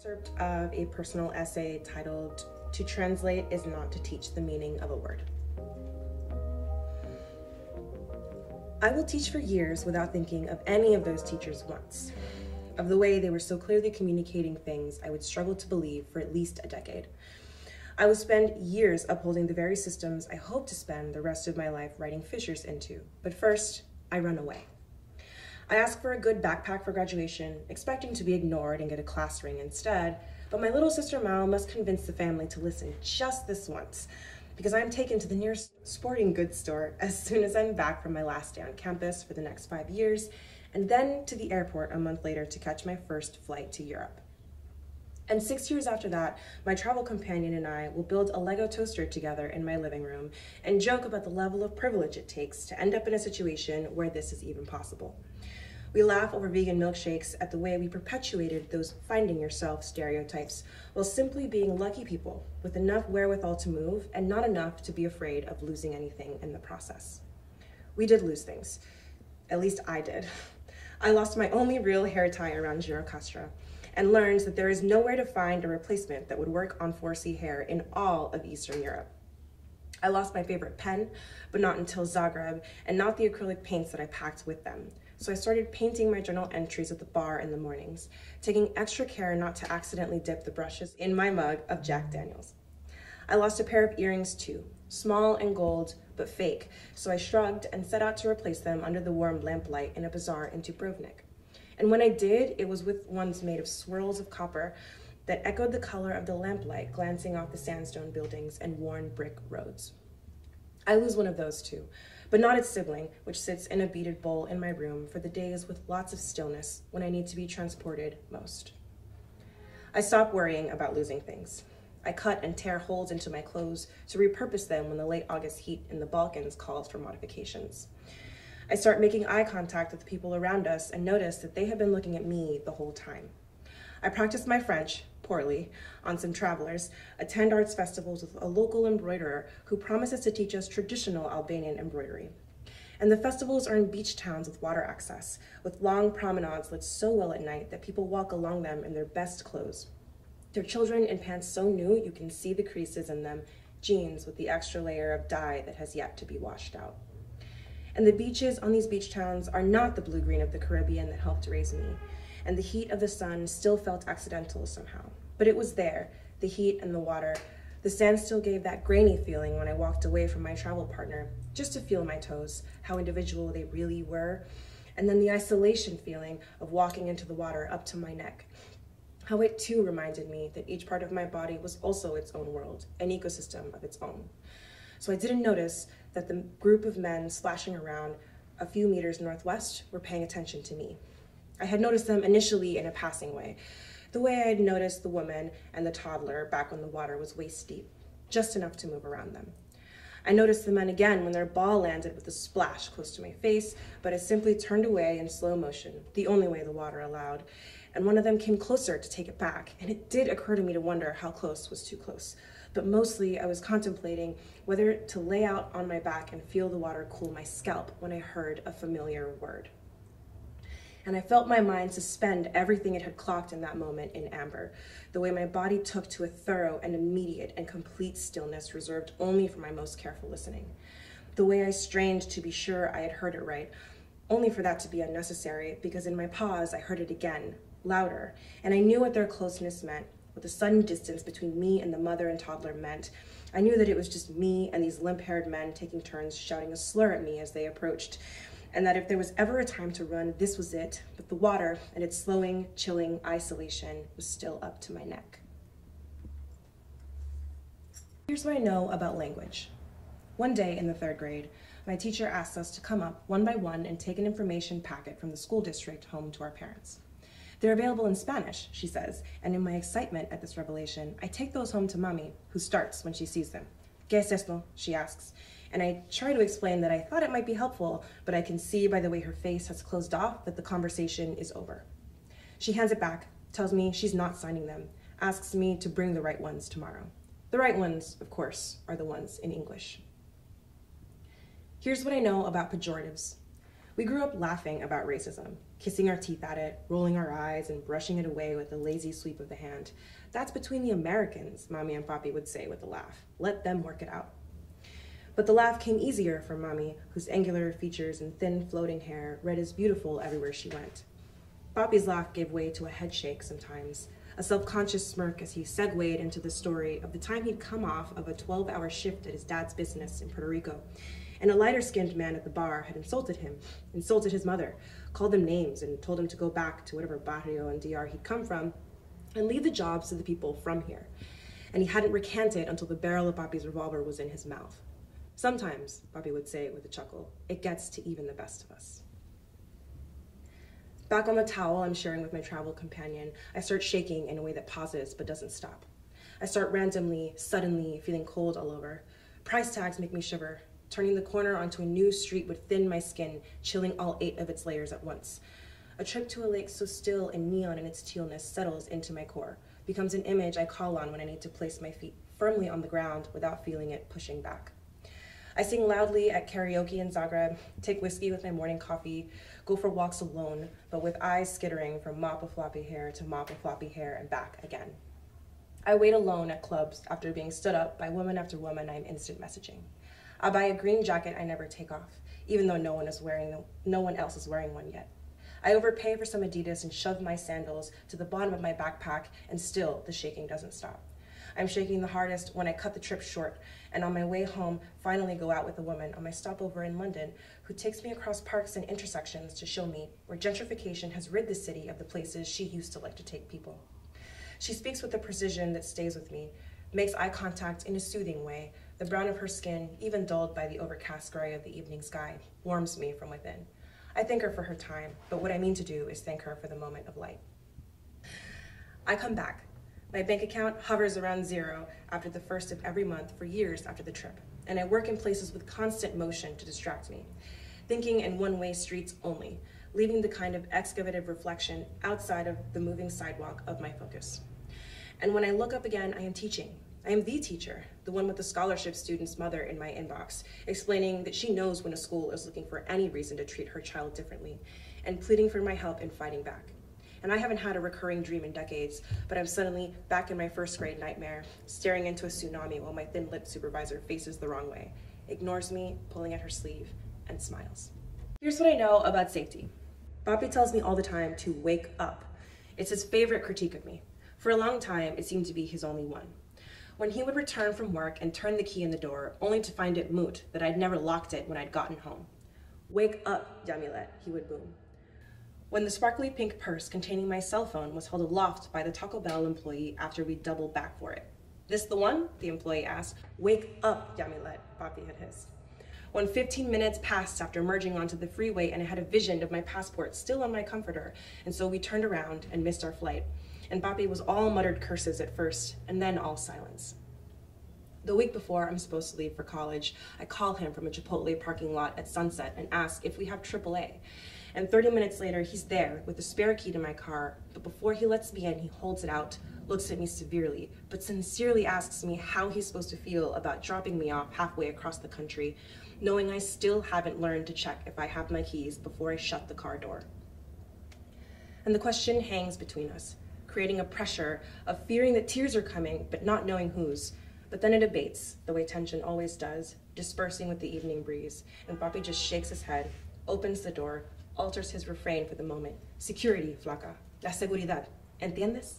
Excerpt of a personal essay titled, "To Translate is Not to Teach the Meaning of a Word." I will teach for years without thinking of any of those teachers once, of the way they were so clearly communicating things I would struggle to believe for at least a decade. I will spend years upholding the very systems I hope to spend the rest of my life writing fissures into, but first, I run away. I ask for a good backpack for graduation, expecting to be ignored and get a class ring instead, but my little sister Mal must convince the family to listen just this once, because I'm taken to the nearest sporting goods store as soon as I'm back from my last day on campus for the next 5 years, and then to the airport a month later to catch my first flight to Europe. And 6 years after that, my travel companion and I will build a Lego toaster together in my living room and joke about the level of privilege it takes to end up in a situation where this is even possible. We laugh over vegan milkshakes at the way we perpetuated those finding yourself stereotypes while simply being lucky people with enough wherewithal to move and not enough to be afraid of losing anything in the process. We did lose things. At least I did. I lost my only real hair tie around Girocastra and learned that there is nowhere to find a replacement that would work on 4C hair in all of Eastern Europe. I lost my favorite pen, but not until Zagreb, and not the acrylic paints that I packed with them. So I started painting my journal entries at the bar in the mornings, taking extra care not to accidentally dip the brushes in my mug of Jack Daniels. I lost a pair of earrings too, small and gold, but fake, so I shrugged and set out to replace them under the warm lamplight in a bazaar in Dubrovnik. And when I did, it was with ones made of swirls of copper that echoed the color of the lamplight glancing off the sandstone buildings and worn brick roads. I lose one of those too, but not its sibling, which sits in a beaded bowl in my room for the days with lots of stillness when I need to be transported most. I stop worrying about losing things. I cut and tear holes into my clothes to repurpose them when the late August heat in the Balkans calls for modifications. I start making eye contact with the people around us and notice that they have been looking at me the whole time. I practice my French, poorly, on some travelers, attend arts festivals with a local embroiderer who promises to teach us traditional Albanian embroidery. And the festivals are in beach towns with water access, with long promenades lit so well at night that people walk along them in their best clothes. Their children in pants so new you can see the creases in them, jeans with the extra layer of dye that has yet to be washed out. And the beaches on these beach towns are not the blue-green of the Caribbean that helped raise me, and the heat of the sun still felt accidental somehow. But it was there, the heat and the water. The sand still gave that grainy feeling when I walked away from my travel partner, just to feel my toes, how individual they really were, and then the isolation feeling of walking into the water up to my neck. How it too reminded me that each part of my body was also its own world, an ecosystem of its own. So I didn't notice that the group of men splashing around a few meters northwest were paying attention to me. I had noticed them initially in a passing way, the way I had noticed the woman and the toddler back when the water was waist deep, just enough to move around them. I noticed the men again when their ball landed with a splash close to my face, but I simply turned away in slow motion, the only way the water allowed, and one of them came closer to take it back, and it did occur to me to wonder how close was too close. But mostly I was contemplating whether to lay out on my back and feel the water cool my scalp when I heard a familiar word. And I felt my mind suspend everything it had clocked in that moment in amber, the way my body took to a thorough and immediate and complete stillness reserved only for my most careful listening, the way I strained to be sure I had heard it right, only for that to be unnecessary, because in my pause I heard it again, louder, and I knew what their closeness meant, what the sudden distance between me and the mother and toddler meant. I knew that it was just me and these limp-haired men taking turns shouting a slur at me as they approached, and that if there was ever a time to run, this was it, but the water and its slowing, chilling isolation was still up to my neck. Here's what I know about language. One day in the 3rd grade, my teacher asked us to come up one by one and take an information packet from the school district home to our parents. They're available in Spanish, she says, and in my excitement at this revelation, I take those home to Mommy, who starts when she sees them. ¿Qué es esto?" she asks, and I try to explain that I thought it might be helpful, but I can see by the way her face has closed off that the conversation is over. She hands it back, tells me she's not signing them, asks me to bring the right ones tomorrow. The right ones, of course, are the ones in English. Here's what I know about pejoratives. We grew up laughing about racism, kissing our teeth at it, rolling our eyes, and brushing it away with a lazy sweep of the hand. That's between the Americans, Mommy and Papi would say with a laugh. Let them work it out. But the laugh came easier for Mommy, whose angular features and thin floating hair read as beautiful everywhere she went. Papi's laugh gave way to a head shake sometimes, a self-conscious smirk as he segued into the story of the time he'd come off of a 12-hour shift at his dad's business in Puerto Rico, and a lighter-skinned man at the bar had insulted him, insulted his mother, called them names, and told him to go back to whatever barrio and DR he'd come from and leave the jobs to the people from here. And he hadn't recanted until the barrel of Papi's revolver was in his mouth. Sometimes, Papi would say with a chuckle, it gets to even the best of us. Back on the towel I'm sharing with my travel companion, I start shaking in a way that pauses but doesn't stop. I start randomly, suddenly feeling cold all over. Price tags make me shiver. Turning the corner onto a new street would thin my skin, chilling all 8 of its layers at once. A trip to a lake so still and neon in its tealness settles into my core, becomes an image I call on when I need to place my feet firmly on the ground without feeling it pushing back. I sing loudly at karaoke in Zagreb, take whiskey with my morning coffee, go for walks alone, but with eyes skittering from mop of floppy hair to mop of floppy hair and back again. I wait alone at clubs after being stood up by woman after woman I'm instant messaging. I buy a green jacket I never take off, even though no one else is wearing one yet. I overpay for some Adidas and shove my sandals to the bottom of my backpack, and still the shaking doesn't stop. I'm shaking the hardest when I cut the trip short, and on my way home, finally go out with a woman on my stopover in London who takes me across parks and intersections to show me where gentrification has rid the city of the places she used to like to take people. She speaks with a precision that stays with me, makes eye contact in a soothing way. The brown of her skin, even dulled by the overcast gray of the evening sky, warms me from within. I thank her for her time, but what I mean to do is thank her for the moment of light. I come back. My bank account hovers around 0 after the first of every month for years after the trip, and I work in places with constant motion to distract me, thinking in one-way streets only, leaving the kind of excavative reflection outside of the moving sidewalk of my focus. And when I look up again, I am teaching. I am the teacher, the one with the scholarship student's mother in my inbox, explaining that she knows when a school is looking for any reason to treat her child differently, and pleading for my help in fighting back. And I haven't had a recurring dream in decades, but I'm suddenly back in my first grade nightmare, staring into a tsunami while my thin-lipped supervisor faces the wrong way, ignores me, pulling at her sleeve, and smiles. Here's what I know about safety. Papi tells me all the time to wake up. It's his favorite critique of me. For a long time, it seemed to be his only one. When he would return from work and turn the key in the door, only to find it moot that I'd never locked it when I'd gotten home. Wake up, Yamilette, he would boom. When the sparkly pink purse containing my cell phone was held aloft by the Taco Bell employee after we doubled back for it. This the one? The employee asked. Wake up, Yamilette, Papi had hissed. When 15 minutes passed after merging onto the freeway and I had a vision of my passport still on my comforter, and so we turned around and missed our flight. And Papi was all muttered curses at first, and then all silence. The week before I'm supposed to leave for college, I call him from a Chipotle parking lot at sunset and ask if we have AAA. And 30 minutes later, he's there with the spare key to my car, but before he lets me in, he holds it out, looks at me severely, but sincerely asks me how he's supposed to feel about dropping me off halfway across the country, knowing I still haven't learned to check if I have my keys before I shut the car door. And the question hangs between us, creating a pressure of fearing that tears are coming, but not knowing whose. But then it abates, the way tension always does, dispersing with the evening breeze, and Papi just shakes his head, opens the door, alters his refrain for the moment. Security, flaca. La seguridad. ¿Entiendes?